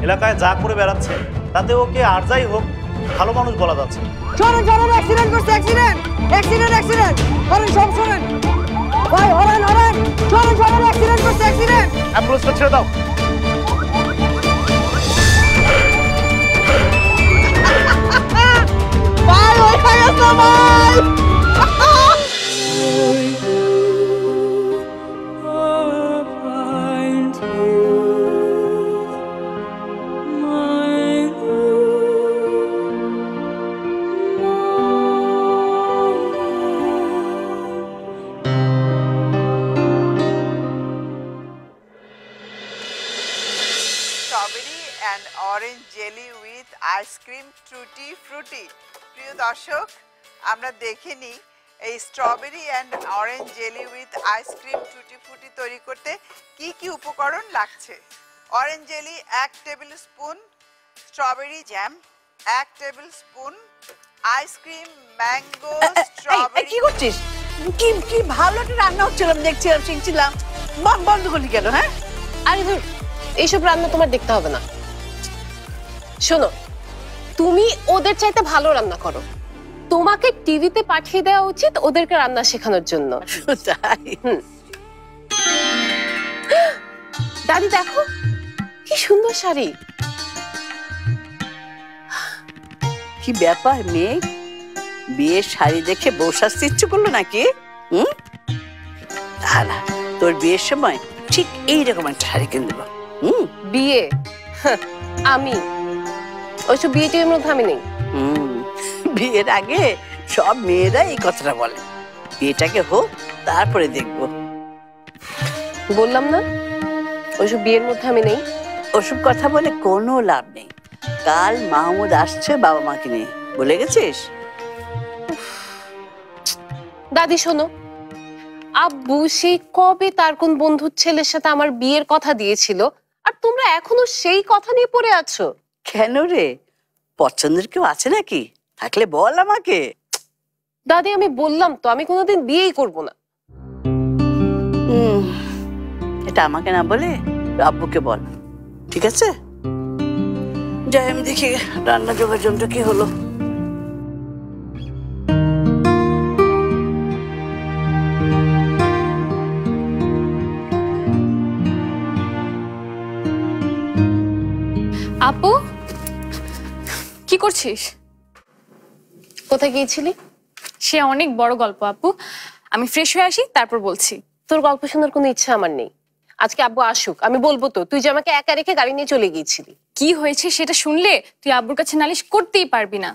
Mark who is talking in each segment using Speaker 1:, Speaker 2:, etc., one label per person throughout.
Speaker 1: এলাকায় যা করে বেড়াচ্ছে তাতে ওকে আর যাই হোক ভালো মানুষ বলা যাচ্ছে।
Speaker 2: শোনেন শোনেন, অ্যাক্সিডেন্ট করছে, অ্যাক্সিডেন্ট অ্যাক্সিডেন্ট অ্যাক্সিডেন্ট। শোনেন সব শোনেন ভাই, হরেন হরেন, শোনেন শোনেন, অ্যাক্সিডেন্ট করছে, অ্যাক্সিডেন্ট।
Speaker 1: অ্যাম্বুলেন্সটা ছেড়ে দাও।
Speaker 2: ভাই ওই হয়ে গেছে ভাই।
Speaker 3: Strawberry and orange jelly with ice cream টুটি ফ্রুটি। প্রিয় দর্শক, আমরা দেখে নিই এই strawberry and orange jelly with ice cream টুটি ফ্রুটি তৈরি করতে কি কি উপকরণ লাগছে। Orange jelly 1 table spoon, strawberry jam 1 table spoon, ice cream mango strawberry.
Speaker 2: কি করছিস? কি কি ভালো একটা রান্না হচ্ছিল, দেখছিলাম, শিখছিলাম, বন্ধ করলি কেন? হ্যাঁ
Speaker 4: আরে ধুর, এইসব রান্না তোমার দেখতে হবে না। শোনো, তুমি ওদের চাইতে ভালো রান্না করো, তোমাকে টিভিতে পাঠিয়ে দেওয়া উচিত ওদেরকে রান্না শেখানোর জন্য। দাদি দেখো কি সুন্দর শাড়ি।
Speaker 2: কি ব্যাপার মেয়ে, বিয়ের শাড়ি দেখে বউ সাজতে ইচ্ছে করলো নাকি? না, তোর বিয়ের সময় ঠিক এইরকম একটা শাড়ি কিনে দেবো।
Speaker 4: বিয়ে? আমি ওইসব বিয়ে টিয়ের মধ্যে আমি নেই।
Speaker 2: বিয়ের আগে সব মেয়েরা এই কথাটা বলে, বিয়েটাকে হোক তারপরে দেখবো।
Speaker 4: বললাম না ওইসব বিয়ের মধ্যে আমি নেই।
Speaker 2: ওসব কথা বলে কোনো লাভ নেই। কাল মাহমুদ আসছে বাবা মাকে নিয়ে, বলে গেছিস?
Speaker 4: দাদি শোনো, আব্বু সেই কবে তার কোন বন্ধুর ছেলের সাথে আমার বিয়ের কথা দিয়েছিল, আর তোমরা এখনো সেই কথা নিয়ে পড়ে আছো
Speaker 2: কেন রে? পছন্দের কেউ আছে নাকি? থাকলে বল আমাকে।
Speaker 4: দাদি আমি বললাম তো আমি কোনোদিন বিয়েই করব না।
Speaker 2: এটা আমাকে না বলে আব্বুকে বল, ঠিক আছে? যাই আমি দেখি রান্না যোগাযোগটা কি হলো।
Speaker 5: আপু কি করছিস?
Speaker 4: কোথায় গিয়েছিলি?
Speaker 5: সে অনেক বড় গল্প আপু, আমি ফ্রেশ হয়ে আসি তারপর বলছি।
Speaker 4: তোর গল্প শোনার কোনো ইচ্ছা আমার নেই। আজকে আব্বু আসুক আমি বলবো তো তুই যে আমাকে একা রেখে গাড়ি নিয়ে চলে গিয়েছিলি।
Speaker 5: কি হয়েছে সেটা শুনলে তুই আব্বুর কাছে নালিশ করতেই পারবি না।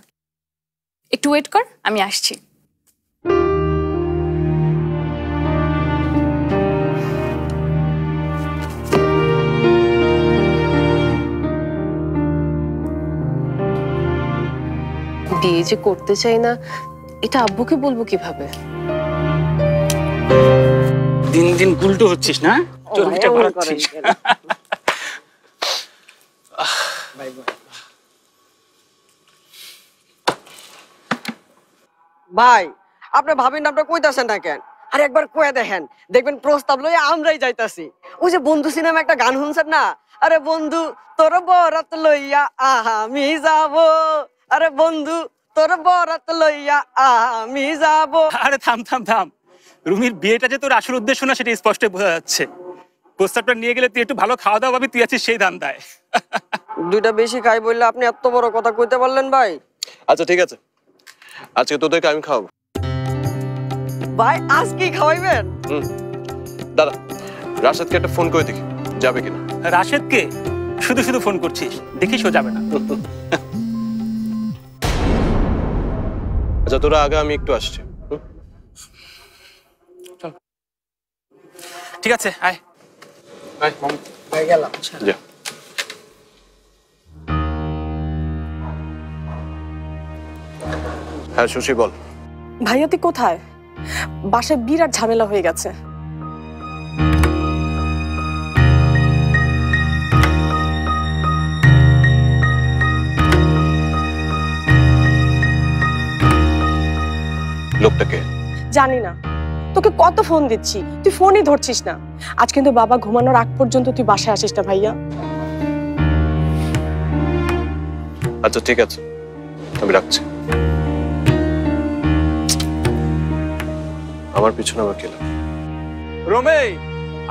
Speaker 5: একটু ওয়েট কর, আমি আসছি।
Speaker 4: বিয়ে যে করতে চাই না এটা আব্বুকে বলবো কিভাবে?
Speaker 6: দিন দিন উল্টো হচ্ছিস না, চর্বিটা বাড়াচ্ছিস।
Speaker 7: ভাই আপনি ভাবেন আপনার কইতাছেন না কেন? আর একবার কয়ে দেখেন, দেখবেন প্রস্তাব লইয়া আমরাই যাইতাছি। ওই যে বন্ধু সিনেমা একটা গান শুনছেন না, আরে বন্ধু তোর বরাত লইয়া আমি যাব, আরে বন্ধু তোর বরাত লইয়া আমি যাব।
Speaker 6: আরে থাম থাম থাম, রুমির বিয়েটা যে তোর আসল উদ্দেশ্য না সেটা স্পষ্ট বোঝা যাচ্ছে। প্রস্তাবটা নিয়ে গেলে তুই একটু ভালো খাওয়া দাওয়া পাবি, তুই আছিস সেই ধান্দায়।
Speaker 7: দুইটা বেশি খাই বললে আপনি এত বড় কথা কইতে পারলেন ভাই?
Speaker 8: আচ্ছা ঠিক আছে, আজকে তোদেরকে আমি খাওয়াবো।
Speaker 7: ভাই আজ কি খাওয়াইবেন?
Speaker 8: দাদা রাশেদকে একটা ফোন করে দেখি যাবে কিনা।
Speaker 6: রাশেদকে শুধু শুধু ফোন করছিস, দেখিস ও যাবে না।
Speaker 8: আচ্ছা তোরা আগে, আমি একটু আসছি।
Speaker 6: ঠিক আছে আয়।
Speaker 7: গেলাম।
Speaker 8: যা। হ্যাঁ সুশি বল।
Speaker 9: ভাইয়া তুই কোথায়? বাসায় বিরাট ঝামেলা হয়ে গেছে।
Speaker 8: লোকটাকে
Speaker 9: জানি না, তোকে কত ফোন দিচ্ছি তুই ফোনই ধরছিস না। আজ কিন্তু বাবা ঘুমানোর আগ পর্যন্ত তুই বাসায় আসিস না ভাইয়া।
Speaker 8: আচ্ছা ঠিক আছে, আমি রাখছি। আমার পিছনে আবার কে লাগে?
Speaker 10: রোমে,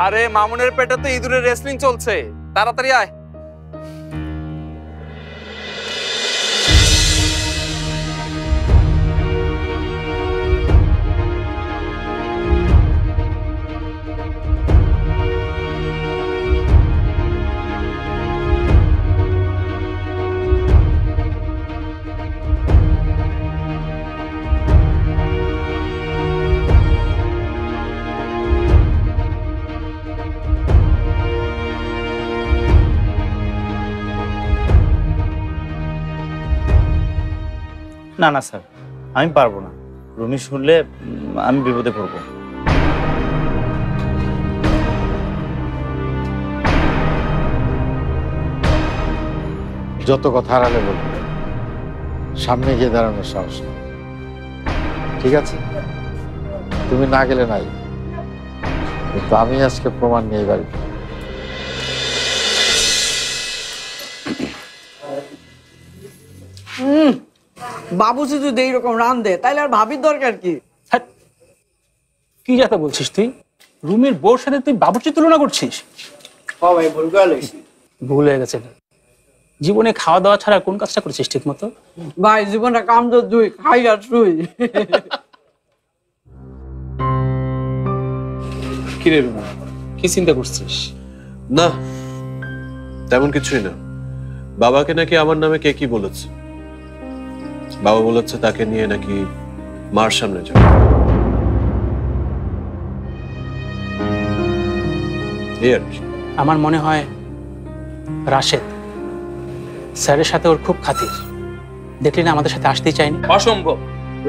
Speaker 10: আরে মামুনের পেটে তো ইঁদুরের রেসলিং চলছে, তাড়াতাড়ি আয়।
Speaker 1: না না স্যার, আমি পারবো না। রুমি শুনলে আমি বিপদে পড়বো।
Speaker 11: যত কথা হারালে বলবো, সামনে গিয়ে দাঁড়ানোর সাহস নেই। ঠিক আছে, তুমি না গেলে নাই, কিন্তু আমি আজকে প্রমাণ নিয়ে বাড়ি।
Speaker 7: বাবুজি যদি এইরকম রান্ধে তাইলে আর ভাবির দরকার কি?
Speaker 6: কি যাতা বলছিস তুই? রুমির বউর সাথে তুই বাবুর্চির তুলনা করছিস?
Speaker 7: ভাই ভুল করে
Speaker 6: ভুল হয়ে গেছে। জীবনে খাওয়া দাওয়া ছাড়া কোন কাজটা করছিস ঠিক মতো?
Speaker 7: ভাই জীবনটা কাম তো দুই, খাই আর শুই।
Speaker 6: কিরে রুমা, কি চিন্তা করছিস?
Speaker 8: না তেমন কিছুই না। বাবাকে নাকি আমার নামে কে কি বলেছে। বাবা বলেছে তাকে নিয়ে নাকি মার সামনে যাবে।
Speaker 6: আমার মনে হয় রাশেদ স্যারের সাথে ওর খুব খাতির। দেখলি না আমাদের সাথে আসতেই চাইনি।
Speaker 10: অসম্ভব,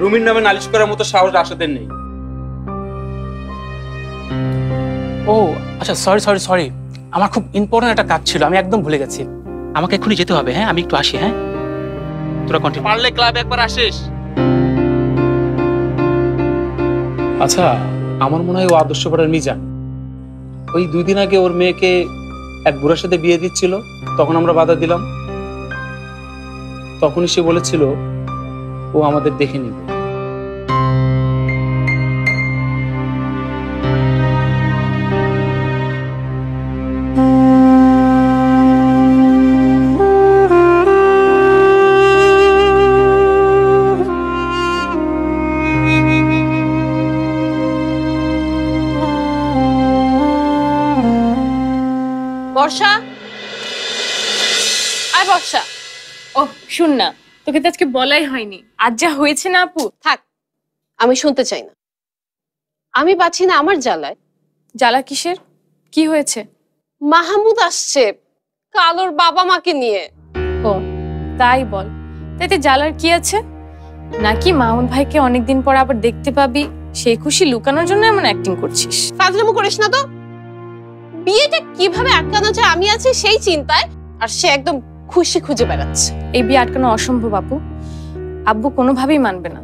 Speaker 10: রুমির নামে নালিশ করার মতো সাহস রাশেদের নেই।
Speaker 6: ও আচ্ছা, সরি সরি সরি, আমার খুব ইম্পর্টেন্ট একটা কাজ ছিল, আমি একদম ভুলে গেছি। আমাকে এক্ষুনি যেতে হবে। হ্যাঁ, আমি একটু আসি। হ্যাঁ, তোরা কন্টিনিউ।
Speaker 10: পারলে ক্লাবে একবার আসিস।
Speaker 12: আচ্ছা, আমার মনে হয় ও আদর্শ পাড়ার মিজান। ওই 2 দিন আগে ওর মেয়েকে এক বুড়ার সাথে বিয়ে দিচ্ছিল, তখন আমরা বাধা দিলাম। তখনই সে বলেছিল ও আমাদের দেখে নিবে।
Speaker 4: বর্ষা, আয় বর্ষা।
Speaker 5: ও শুন না, তোকে তো আজকে বলাই হয়নি। আজ যা হয়েছে না আপু।
Speaker 4: থাক, আমি শুনতে চাই না। আমি পাচ্ছি না আমার জ্বালায়।
Speaker 5: জ্বালা কিসের? কি হয়েছে?
Speaker 4: মাহমুদ আসছে কালোর বাবা মাকে নিয়ে।
Speaker 5: ও তাই বল, তাইতে জ্বালার কি আছে? নাকি মামুন ভাইকে অনেকদিন পর আবার দেখতে পাবি, সেই খুশি লুকানোর জন্য এমন অ্যাক্টিং করছিস?
Speaker 4: ফাজলামো করিস না তো। বিয়েটা কিভাবে আটকানো যায় আমি আছি সেই চিন্তায়, আর সে একদম খুশি খুঁজে বেড়াচ্ছে।
Speaker 5: এই বিয়ে আটকানো অসম্ভব আপু, আব্বু কোনোভাবেই মানবে না।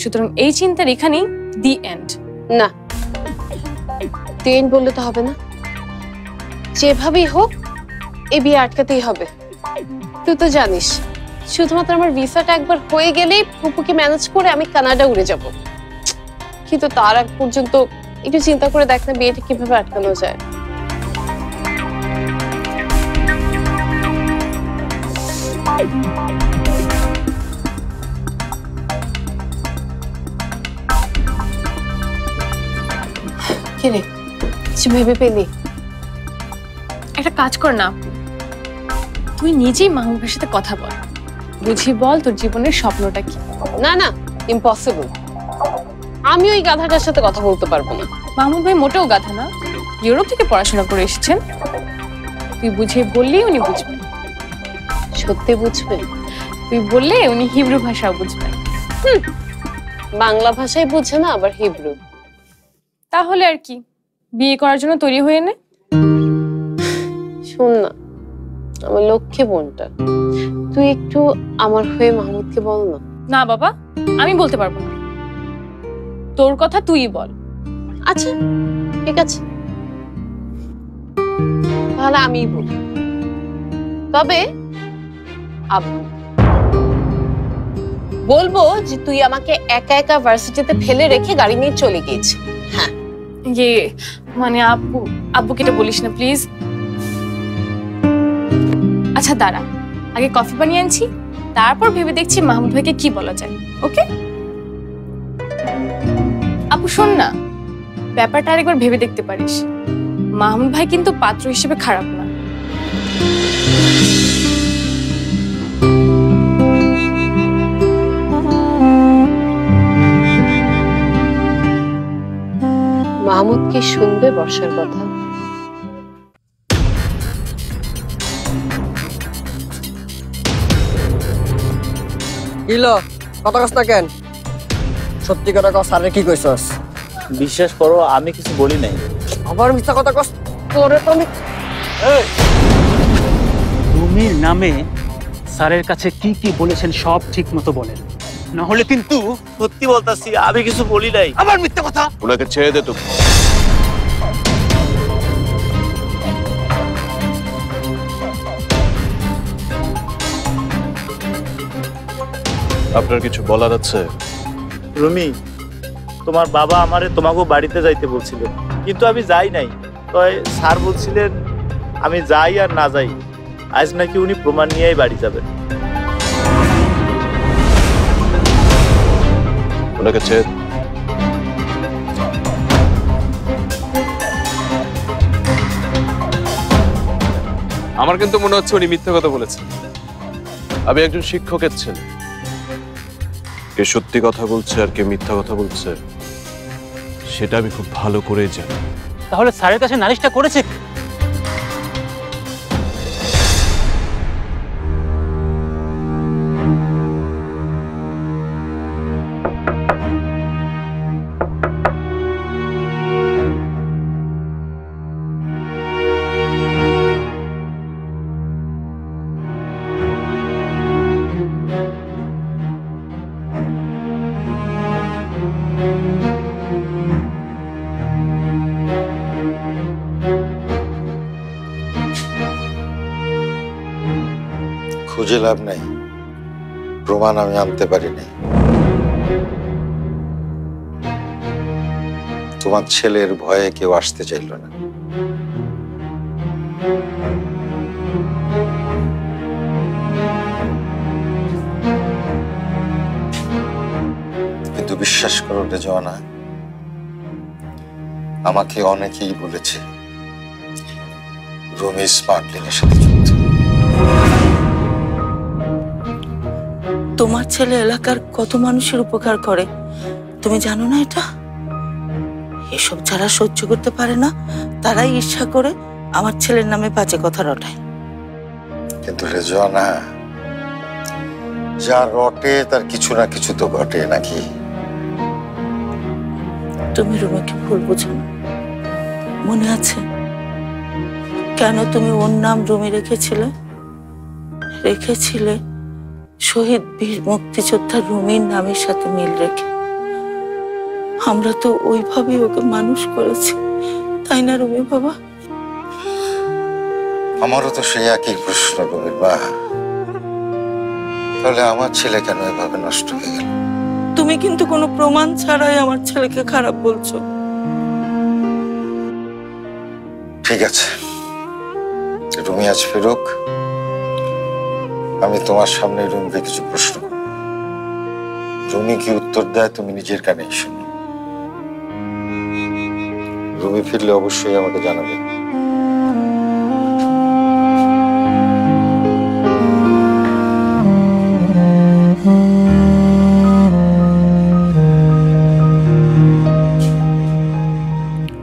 Speaker 5: সুতরাং এই চিন্তার এখানেই দি এন্ড।
Speaker 4: না, দি এন্ড বললে তো হবে না। যেভাবেই হোক এই বিয়ে আটকাতেই হবে। তুই তো জানিস, শুধুমাত্র আমার ভিসাটা একবার হয়ে গেলেই ফুপুকে ম্যানেজ করে আমি কানাডা উড়ে যাব। কিন্তু তার আগ পর্যন্ত একটু চিন্তা করে দেখ না বিয়েটা কিভাবে আটকানো যায়। কি রে, কিছু ভেবে পেলি?
Speaker 5: একটা কাজ কর না, তুই নিজেই মাহমুদ ভাইয়ের সাথে কথা বল, বুঝি বল তোর জীবনের স্বপ্নটা কি।
Speaker 4: না না, ইম্পসিবল। আমি ওই গাধাটার সাথে কথা বলতে পারবো না।
Speaker 5: মাহমুদ ভাই মোটেও গাধা না, ইউরোপ থেকে পড়াশোনা করে এসেছেন। তুই বুঝিয়ে বললেই উনি বুঝবেন।
Speaker 4: সত্যি বুঝবেন?
Speaker 5: তুই বললে উনি হিব্রু ভাষাও বুঝবেন।
Speaker 4: বাংলা ভাষায় বুঝে না, আবার হিব্রু।
Speaker 5: তাহলে আর কি, বিয়ে করার জন্য তৈরি হয়ে নে।
Speaker 4: শোন না, আমার লক্ষ্মী বোনটা, তুই একটু আমার হয়ে মাহমুদকে বল না।
Speaker 5: না বাবা, আমি বলতে পারবো না, তোর কথা তুই বল।
Speaker 4: আচ্ছা ঠিক আছে, তাহলে আমিই বলি। তবে আব্বু। বলবো যে তুই আমাকে একা একা ভার্সিটিতে ফেলে রেখে গাড়ি নিয়ে চলে গিয়েছিস। হ্যাঁ,
Speaker 5: ইয়ে মানে আব্বু, আব্বুকে এটা বলিস না প্লিজ। আচ্ছা দাঁড়া, আগে কফি বানিয়ে আনছি, তারপর ভেবে দেখছি মাহমুদ ভাইকে কি বলা যায়। ওকে আপু, শোন না, ব্যাপারটা আরেকবার ভেবে দেখতে পারিস। মাহমুদ ভাই কিন্তু পাত্র হিসেবে খারাপ না।
Speaker 4: মাহমুদ কি শুনবে বর্ষার কথা?
Speaker 7: কিলো কথা কস না কেন? সত্যি কথা কস, স্যারে কি কইছস?
Speaker 1: বিশ্বাস করো আমি কিছু বলি নাই।
Speaker 7: আবার মিথ্যা কথা কস, তোরে তো আমি
Speaker 6: রুমির নামে স্যারের কাছে কি কি বলেছেন সব ঠিক মতো বলেন, না হলে কিন্তু।
Speaker 1: সত্যি বলতাছি আমি কিছু বলি নাই।
Speaker 6: আবার মিথ্যা কথা।
Speaker 8: ওনাকে ছেড়ে দে তো। আপনার কিছু বলার আছে?
Speaker 1: রুমি, তোমার বাবা আমারে তোমাকেও বাড়িতে যাইতে বলছিলেন, কিন্তু আমি যাই নাই। তো স্যার বলছিলেন আমি যাই আর না যাই, আজ নাকি উনি প্রমাণ নিয়েই বাড়ি যাবেন।
Speaker 8: ওনাকে ছেড়ে
Speaker 10: আমার কিন্তু মনে হচ্ছে উনি মিথ্যা কথা বলেছেন।
Speaker 8: আমি একজন শিক্ষকের ছেলে, কে সত্যি কথা বলছে আর কে মিথ্যা কথা বলছে সেটা আমি খুব ভালো করে জানি।
Speaker 6: তাহলে স্যারের কাছে নালিশটা করেছে?
Speaker 11: খুঁজে লাভ নাই, প্রমাণ আমি আনতে পারিনি। তোমার ছেলের ভয়ে কেউ আসতে চাইল না। কিন্তু বিশ্বাস করো রেজওয়ানা, আমাকে অনেকেই বলেছে রুমি স্মাগলিং এর সাথে যুক্ত।
Speaker 2: তোমার ছেলে এলাকার কত মানুষের উপকার করে তুমি জানো না? এটা এসব যারা সহ্য করতে পারে না তারাই ইচ্ছা করে আমার ছেলের নামে বাজে কথা রটায়।
Speaker 11: কিন্তু রেজওয়ানা, যা রটে তার কিছু না কিছু তো ঘটে নাকি?
Speaker 2: তুমি রুমিকে ভুল বুঝো না। মনে আছে কেন তুমি ওর নাম রুমি রেখেছিলে? শহীদ বীর মুক্তিযোদ্ধা রুমির নামের সাথে মিল রেখে। আমরা তো ওইভাবেই ওকে মানুষ করেছি, তাই না রুমি বাবা?
Speaker 11: আমারও তো সেই একই প্রশ্ন রুমির মা। তাহলে আমার ছেলে কেন এভাবে নষ্ট হয়ে গেল?
Speaker 2: তুমি কিন্তু কোনো প্রমাণ ছাড়াই আমার ছেলেকে খারাপ বলছো।
Speaker 11: ঠিক আছে, রুমি আজ ফেরুক, আমি তোমার সামনে রুমিকে কিছু প্রশ্ন করব। রুমি কি উত্তর দেয় তুমি নিজের কানে শুনো। রুমি ফিরলে অবশ্যই আমাকে জানাবে।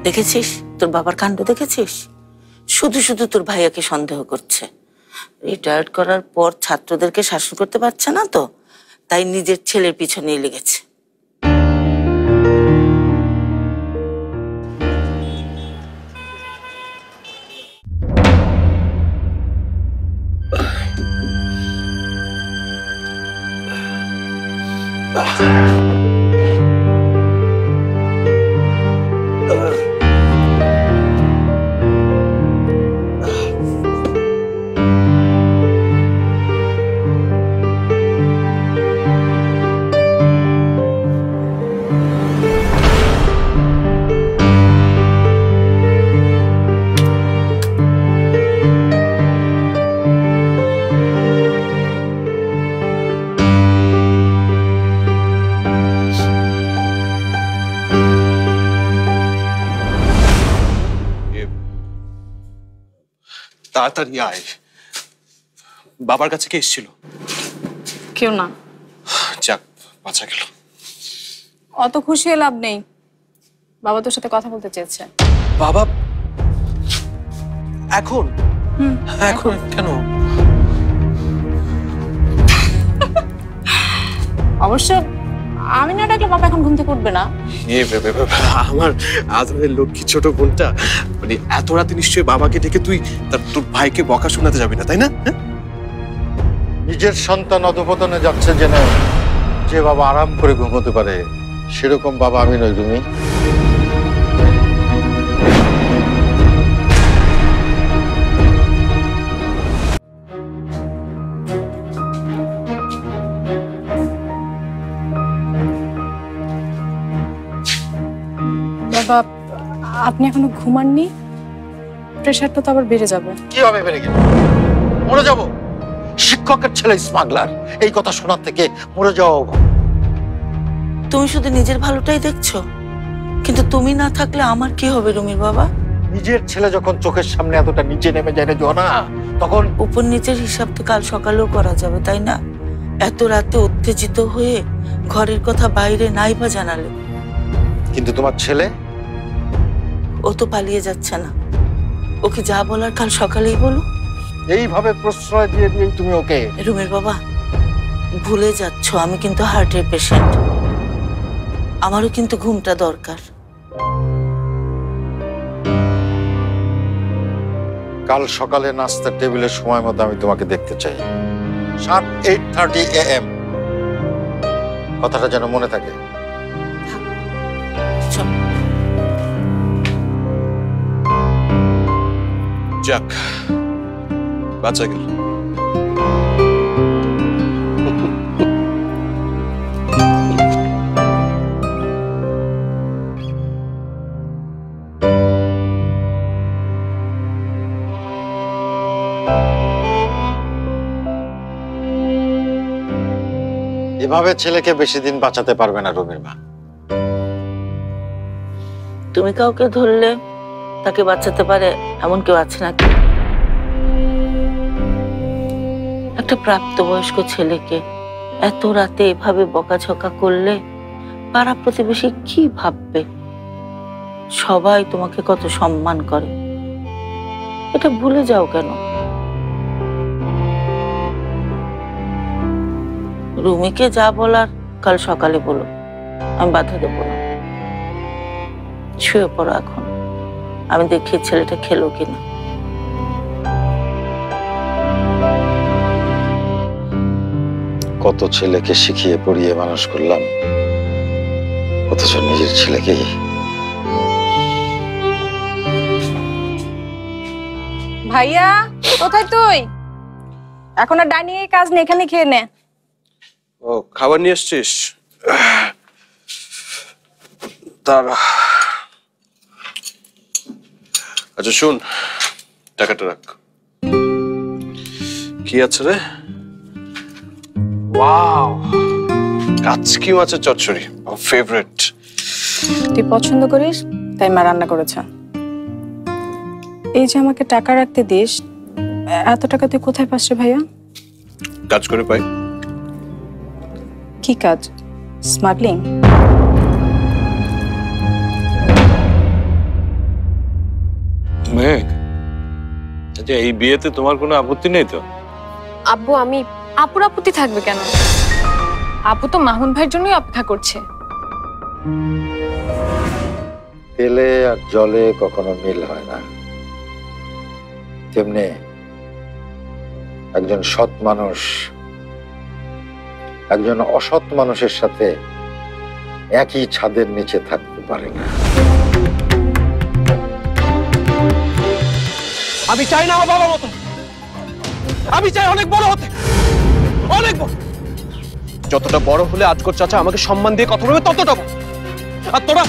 Speaker 2: দেখেছিস তোর বাবার কাণ্ড? দেখেছিস শুধু শুধু তোর ভাইয়াকে সন্দেহ করছে। রিটায়ার্ড করার পর ছাত্রদেরকে শাসন করতে পারছে না তো, তাই নিজের ছেলের পিছনেই লেগেছে।
Speaker 8: তাড়াতাড়ি আয়। বাবার কাছে কে এসেছিল?
Speaker 9: কেউ না।
Speaker 8: যাক, বাঁচা গেল।
Speaker 9: অত খুশি হয়ে লাভ নেই, বাবা তোর সাথে কথা বলতে চেয়েছে।
Speaker 8: বাবা এখন? এখন কেন?
Speaker 9: অবশ্য আমি না ডাকলে বাবা এখন ঘুম থেকে উঠবে না।
Speaker 8: আমার আদরের লক্ষ্মী ছোট বোনটা, মানে এত রাতে নিশ্চয়ই বাবাকে ডেকে তুই তোর ভাইকে বকা শোনাতে যাবি না, তাই না?
Speaker 11: নিজের সন্তান অধপতনে যাচ্ছে জেনে যে বাবা আরাম করে ঘুমোতে পারে, সেরকম বাবা আমি নই রুমি।
Speaker 9: বাবা, আপনি এখনো ঘুমাননি? প্রেশারটা তো আবার বেড়ে যাবে।
Speaker 11: কি হবে বেড়ে গেলে? মরে যাব? শিক্ষকের ছেলে স্মাগলার, এই কথা শোনার থেকে মরে যাওয়া।
Speaker 2: তুমি শুধু নিজের ভালোটাই দেখছো, কিন্তু তুমি না থাকলে আমার কি হবে রুমির বাবা?
Speaker 11: নিজের ছেলে যখন চোখের সামনে এতটা নিচে নেমে যায় না জোনা, তখন
Speaker 2: উপর নিচের হিসাব তো কাল সকালেও করা যাবে, তাই না? এত রাতে উত্তেজিত হয়ে ঘরের কথা বাইরে নাই বা জানালে।
Speaker 11: কিন্তু তোমার ছেলে?
Speaker 2: ও তো পালিয়ে যাচ্ছে না, ওকে যা বলার কাল সকালেই বলো।
Speaker 11: এইভাবে প্রশ্রয় দিয়ে দিয়েই তুমি ওকে।
Speaker 2: রুমির বাবা, ভুলে যাচ্ছ আমি কিন্তু হার্টের পেশেন্ট, আমারও কিন্তু ঘুমটা দরকার।
Speaker 11: কাল সকালে নাস্তার টেবিলের সময় মতো আমি তোমাকে দেখতে চাই, 8:30 AM। কথাটা যেন মনে থাকে।
Speaker 8: যাক, বাঁচা গেল।
Speaker 11: এভাবে ছেলেকে বেশি দিন বাঁচাতে পারবে না রুমির মা।
Speaker 2: তুমি কাউকে ধরলে তাকে বাঁচাতে পারে এমন কেউ আছে নাকি? একটা প্রাপ্তবয়স্ক ছেলেকে এত রাতে এভাবে বকাঝকা করলে পাড়া প্রতিবেশী কি ভাববে? সবাই তোমাকে কত সম্মান করে, এটা ভুলে যাও কেন? রুমিকে যা বলার কাল সকালে বলো, আমি বাধা দেবো না। শুয়ে পড়ো এখন, আমি দেখি ছেলেটা খেলো কিনা।
Speaker 11: কত ছেলেকে শিখিয়ে পড়িয়ে মানুষ করলাম, অথচ নিজের ছেলেকেই।
Speaker 9: ভাইয়া, কোথায় তুই? এখন আর ডাইনিং এর কাজ নেই, এখানে খেয়ে নে।
Speaker 8: ও, খাবার নিয়ে এসছিস? দাঁড়া। আচ্ছা শুন, টাকাটা রাখ। কি আছে রে? ওয়াও, কাচকি মাছের চচ্চড়ি, আমার ফেভারিট।
Speaker 9: তুই পছন্দ করিস তাই মা রান্না করেছে। এই যে আমাকে টাকা রাখতে দিস, এত টাকা তুই কোথায় পাস রে ভাইয়া?
Speaker 8: কাজ করে পাই।
Speaker 9: কি কাজ? স্মাগলিং?
Speaker 13: মেঘ, আচ্ছা এই বিয়েতে তোমার কোনো আপত্তি নেই তো?
Speaker 5: আব্বু, আমি আপুর আপত্তি থাকবে কেন? আপু তো মাহুন ভাইয়ের জন্যই অপেক্ষা করছে।
Speaker 11: তেলে আর জলে কখনো মিল হয় না, তেমনি একজন সৎ মানুষ একজন অসৎ মানুষের সাথে একই ছাদের নিচে থাকতে পারে না।
Speaker 10: আমি চাই না আমার বাবার মতো, আমি চাই অনেক বড় হতে, অনেক বড়। যতটা বড় হলে আজকর চাচা আমাকে সম্মান দিয়ে কথা বলবে ততটা বড়। আর তোরা